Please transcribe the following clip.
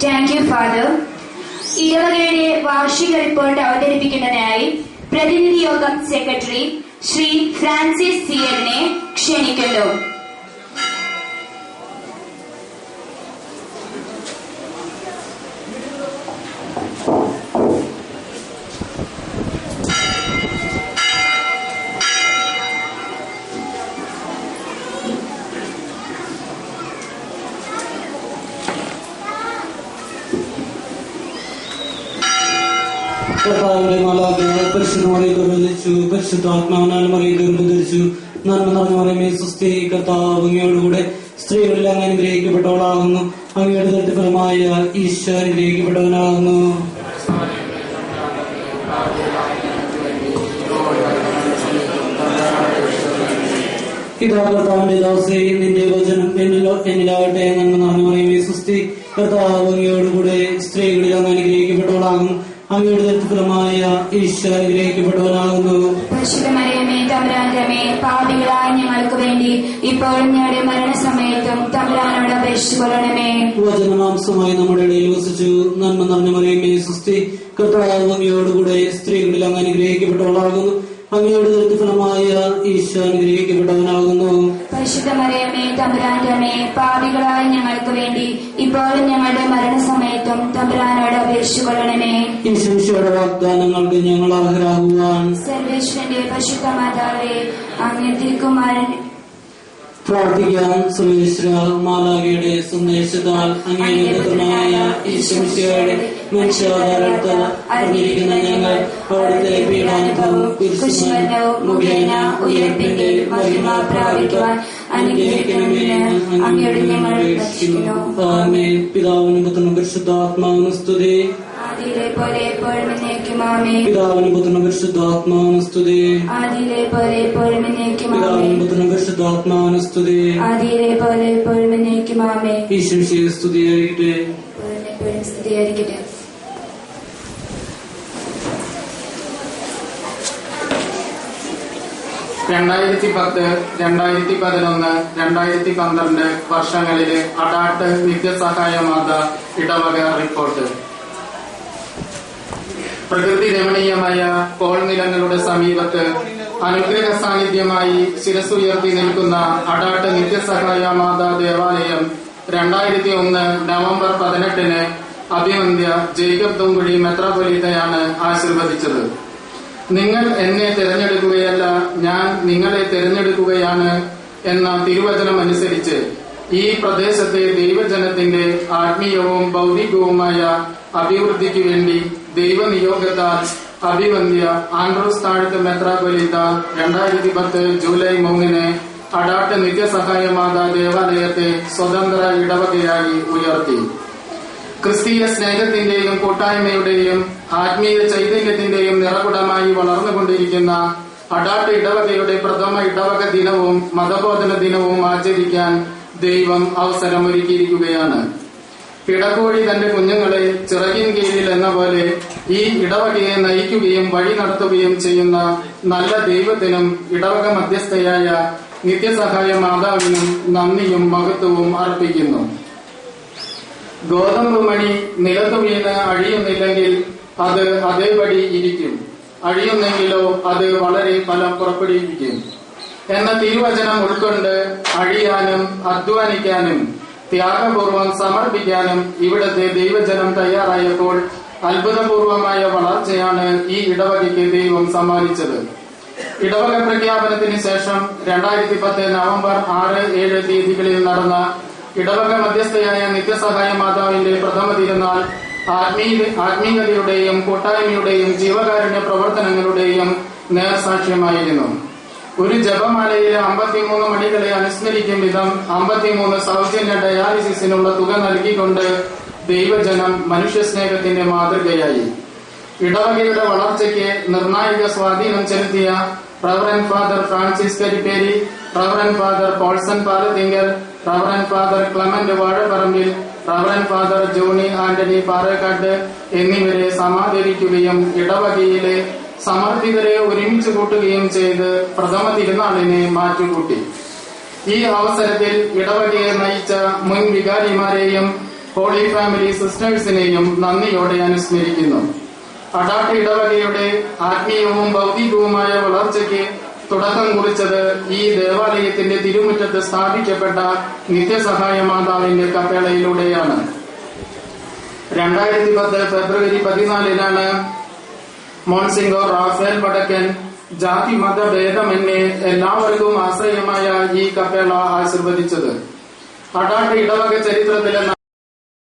Thank you father. ഇടവകയുടെ വാർഷിക report അവതരിപ്പിക്കുന്നതിനായി പ്രതിനിധി യോഗം സെക്രട്ടറി ശ്രീ ഫ്രാൻസിസ് സിയറിനെ ക്ഷണിക്കുന്നു. കർത്താവിന്റെ മാലാഖയെ പരിശുദ്ധമായി ഗർഭധരിച്ചു, പരിശുദ്ധാത്മാവിനാൽ മറിയം ഗർഭധരിച്ചു. നന്മ നിറഞ്ഞ മറിയമേ സ്വസ്തി, കർത്താവ് അങ്ങയോടുകൂടെ സ്ത്രീകളിൽ അങ്ങ് അനുഗ്രഹിക്കപ്പെട്ടവളാകുന്നു. അങ്ങയുടെ ദൃഢഫലമായ ഈശോ അനുഗ്രഹിക്കപ്പെട്ടവനാകുന്നു. ഇതാ കർത്താവിന്റെ ദാസേ, നിന്റെ വചനം എന്നിലാവട്ടെ. നന്മ നിറഞ്ഞ മറിയമേ സ്വസ്തി, കർത്താവ് അങ്ങയോടുകൂടെ സ്ത്രീകളിൽ അങ്ങ് അനുഗ്രഹിക്കപ്പെട്ടവളാകുന്നു. അങ്ങയുടെ ദൃഢഫലമായ ഈശോ അനുഗ്രഹിക്കപ്പെട്ടവനാകുന്നു. പരിശുദ്ധമറിയമേ തമ്പുരാന്റെ അമ്മേ, പാപികളായ ഞങ്ങൾക്ക് വേണ്ടി ഇപ്പോഴും ഞങ്ങളുടെ മരണസമയത്തും തമ്പുരാനോട് അപേക്ഷിച്ചുകൊള്ളണമേ. വചനമാംസമായി നമ്മുടെ ഇടയിൽ വസിച്ചു. നന്മ നിറഞ്ഞ മറിയമേ സ്വസ്തി, കർത്താവ് അങ്ങയോടുകൂടെ സ്ത്രീകളിൽ അങ്ങ് അനുഗ്രഹിക്കപ്പെട്ടവളാകുന്നു. അങ്ങയുടെ ദൃഢഫലമായ ഈശോ അനുഗ്രഹിക്കപ്പെട്ടവനാകുന്നു. പരിശുദ്ധമറിയമേ തമ്പുരാന്റെ അമ്മേ, പാപികളായ ഞങ്ങൾക്ക് വേണ്ടി ഇപ്പോഴും ഞങ്ങളുടെ മരണസമയത്തും തമ്പുരാനോട് അപേക്ഷിച്ചുകൊള്ളണമേ. ഈശോയുടെ വാഗ്ദാനങ്ങൾക്ക് ഞങ്ങൾ അർഹരാകുവാൻ സർവേശ്വരന്റെ പരിശുദ്ധ മാതാവേ, അങ്ങേ തിരുക്കുമാരൻ പ്രാർത്ഥിക്കാം. സർവേശ്വര മാലാഖയുടെ സന്ദേശത്താൽ അങ്ങേയമായ ഈശോയുടെ മനുഷ്യാവതാരത്താൽ അറിഞ്ഞിരിക്കുന്ന ഞങ്ങൾ അവിടുത്തെ പീഡാനുഭവം കുരിശുമരണവും മുഖേന ഉയർപ്പിന്റെ മഹിമ പ്രാപിക്കുവാൻ അനുഗ്രഹിക്കണമെന്ന് അങ്ങയോട് ഞങ്ങൾ അപേക്ഷിക്കുന്നു. ആമേൻ. പിതാവിനും പുത്രനും പരിശുദ്ധാത്മാവിനും സ്തുതി. ആദിയിലെ പോലെ എപ്പോഴും എന്നേക്കും ആമേൻ. പിതാവിനും പുത്രനും പരിശുദ്ധാത്മാവിനും സ്തുതി. ആദിയിലെ പോലെ എപ്പോഴും എന്നേക്കും ആമേൻ. പിതാവിനും പുത്രനും പരിശുദ്ധാത്മാവിനും സ്തുതി. ആദിയിലെ പോലെ എപ്പോഴും എന്നേക്കും ആമേൻ. ഈശോയെ സ്തുതിയായിരിക്കട്ടെ. എപ്പോഴും സ്തുതിയായിരിക്കട്ടെ. (2010, 2011, 2012 വർഷങ്ങളിലെ അഡാട്ട് നിത്യസഹായ മാത ഇടവക റിപ്പോർട്ട്. പ്രകൃതി രമണീയമായ കോൾനിലങ്ങളുടെ സമീപത്ത് അനുഗ്രഹ സാന്നിധ്യമായി ശിരസുയർത്തി നിൽക്കുന്ന അഡാട്ട് നിത്യസഹായ മാതാ ദേവാലയം 2001 നവംബർ 18 അഭിവന്ദ്യ ജേക്കബ് തുങ്കുഴി മെത്രാപൊലീത്തയാണ് ആശീർവദിച്ചത്. നിങ്ങൾ എന്നെ തിരഞ്ഞെടുക്കുകയല്ല, ഞാൻ നിങ്ങളെ തിരഞ്ഞെടുക്കുകയാണ് എന്ന തിരുവചനം അനുസരിച്ച് ഈ പ്രദേശത്തെ ദൈവജനത്തിന്റെ ആത്മീയവും ഭൗതികവുമായ അഭിവൃദ്ധിക്ക് വേണ്ടി ദൈവനിയോഗത്താൽ അഭിവന്ദ്യ ആൻഡ്രൂസ് താഴത്ത് മെത്രാപൊലീത്ത 2010 ജൂലൈ 3 അഡാട്ട് നിത്യസഹായ മാതാ ദേവാലയത്തെ സ്വതന്ത്ര ഇടവകയായി ഉയർത്തി. ക്രിസ്തീയ സ്നേഹത്തിന്റെയും കൂട്ടായ്മയുടെയും ആത്മീയ ചൈതന്യത്തിന്റെയും നിറകുടമായി വളർന്നുകൊണ്ടിരിക്കുന്ന അഡാട്ട് ഇടവകയുടെ പ്രഥമ ഇടവക ദിനവും മതബോധന ദിനവും ആചരിക്കാൻ ദൈവം അവസരമൊരുക്കിയിരിക്കുകയാണ്. പിടക്കോഴി തന്റെ കുഞ്ഞുങ്ങളെ ചിറകിൻ കീഴിൽ എന്ന പോലെ ഈ ഇടവകയെ നയിക്കുകയും വഴി നടത്തുകയും ചെയ്യുന്ന നല്ല ദൈവത്തിനും ഇടവക മധ്യസ്ഥയായ നിത്യസഹായ മാതാവിനും നന്ദിയും മഹത്വവും അർപ്പിക്കുന്നു. ഗോതമ്പ് മണി നിലത്തു വീണ് അഴിയുന്നില്ലെങ്കിൽ അത് അതേപടി ഇരിക്കും, അഴിയുന്നെങ്കിലോ അത് വളരെ ഫലം പുറപ്പെടുവിക്കും എന്ന തിരുവചനം ഉൾക്കൊണ്ട് അഴിയാനും അധ്വാനിക്കാനും ത്യാഗപൂർവം സമർപ്പിക്കാനും ഇവിടത്തെ ദൈവജനം തയ്യാറായപ്പോൾ അത്ഭുതപൂർവമായ വളർച്ചയാണ് ഈ ഇടവകയ്ക്ക് ദൈവം സമ്മാനിച്ചത്. ഇടവക പ്രഖ്യാപനത്തിന് ശേഷം 2010 നവംബർ 6, 7 തീയതികളിൽ നടന്ന ഇടവക മധ്യസ്ഥയായ നിത്യസഹായ മാതാവിന്റെ പ്രഥമ തിരുനാൾ ആത്മീയതയുടെയും കൂട്ടായ്മയുടെയും ജീവകാരുണ്യ പ്രവർത്തനങ്ങളുടെയും നേർസാക്ഷ്യമായിരുന്നു. ഒരു ജപമാലയിലെ 53 മണികളെ അനുസ്മരിക്കും വിധം 53 സൗജന്യ ഡയാലിസിസിനുള്ള തുക നൽകിക്കൊണ്ട് ദൈവജനം മനുഷ്യസ്നേഹത്തിന്റെ മാതൃകയായി. ഇടവകയുടെ വളർച്ചയ്ക്ക് നിർണായക സ്വാധീനം ചെലുത്തിയ reverend father Francis Karipperi, reverend father Paulson Palathingal, reverend father Clement Vazhaparambil, reverend father Johnny Antony Parekkattu എന്നിവരെ സമാദരിക്കുകയും ഇടവകയിലെ സമർപ്പിതരെ ഒരുമിച്ച് കൂട്ടുകയും ചെയ്ത് പ്രഥമ തിരുനാളിനെ മാറ്റുകൂട്ടി. ഈ അവസരത്തിൽ ഇടവകയെ നയിച്ച മുൻ വികാരിമാരെയും ഹോളി ഫാമിലി സിസ്റ്റേഴ്സിനെയും നന്ദിയോടെ അനുസ്മരിക്കുന്നു. അടാട്ട് ഇടവകയുടെ ആത്മീയവും ഭൗതികവുമായ വളർച്ചയ്ക്ക് തുടക്കം കുറിച്ചത് ഈ ദേവാലയത്തിന്റെ തിരുമുറ്റത്ത് സ്ഥാപിക്കപ്പെട്ട നിത്യസഹായ മാതാവിന്റെ കപ്പേളയിലൂടെയാണ്. 2010 ഫെബ്രുവരി 14 മോൺസിംഗർ റാഫേൽ വടക്കൻ ജാതി മതഭേദമന്യേ എല്ലാവർക്കും ആശ്രയമായ ഈ കപ്പേള ആശീർവദിച്ചത്. അടാട്ട് ഇടവക ചരിത്രത്തിലെ